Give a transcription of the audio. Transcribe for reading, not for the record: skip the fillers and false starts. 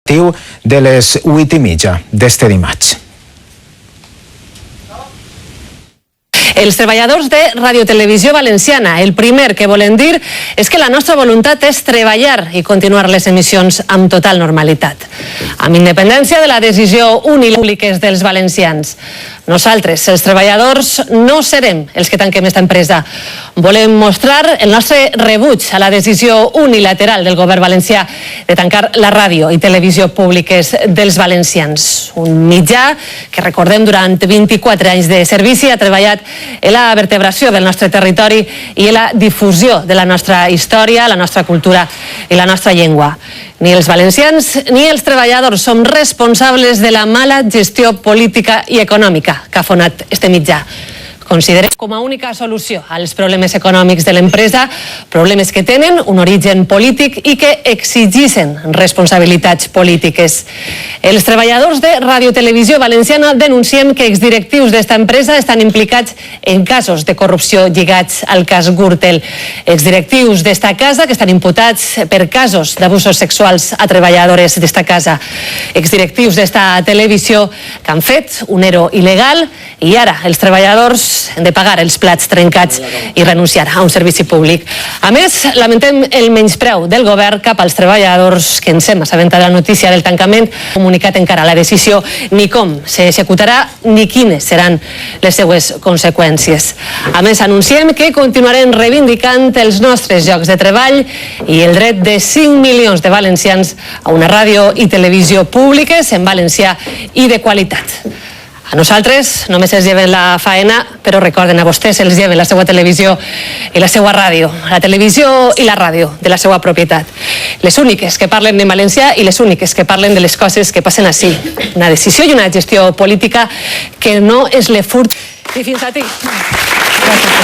informatiu de les 8:30 d'este dimarts. Els treballadors de Radiotelevisió Valenciana, el primer que volen dir és que la nostra voluntat és treballar i continuar les emissions amb total normalitat, amb independència de la decisió unilateral dels valencians. Nosaltres, els treballadors, no serem els que tanquem aquesta empresa. Volem mostrar el nostre rebuig a la decisió unilateral del govern valencià de tancar la ràdio i televisió públiques dels valencians. Un mitjà que, recordem, durant 24 anys de servici ha treballat en la vertebració del nostre territori i en la difusió de la nostra història, la nostra cultura i la nostra llengua. Ni els valencians ni els treballadors som responsables de la mala gestió política i econòmica que ha fonat este mitjà. Considerem com a única solució als problemes econòmics de l'empresa, problemes que tenen un origen polític i que exigeixen responsabilitats polítiques. Els treballadors de Radiotelevisió Valenciana denunciem que exdirectius d'esta empresa estan implicats en casos de corrupció lligats al cas Gürtel. Exdirectius d'esta casa que estan imputats per casos d'abusos sexuals a treballadores d'esta casa. Exdirectius d'esta televisió que han fet un ERO il·legal i ara els treballadors hem de pagar els plats trencats i renunciar a un servici públic. A més, lamentem el menyspreu del govern cap als treballadors que ens hem assabentat la notícia del tancament, comunicat encara la decisió ni com s'executarà ni quines seran les seues conseqüències. A més, anunciem que continuarem reivindicant els nostres llocs de treball i el dret de 5 milions de valencians a una ràdio i televisió públiques en valencià i de qualitat. A nosaltres només els lleven la faena, però recorden, a vostès els lleven la seva televisió i la seva ràdio, la televisió i la ràdio de la seva propietat. Les úniques que parlen en valencià i les úniques que parlen de les coses que passen ací. Una decisió i una gestió política que no és le furt. I fins a ti. Gràcies.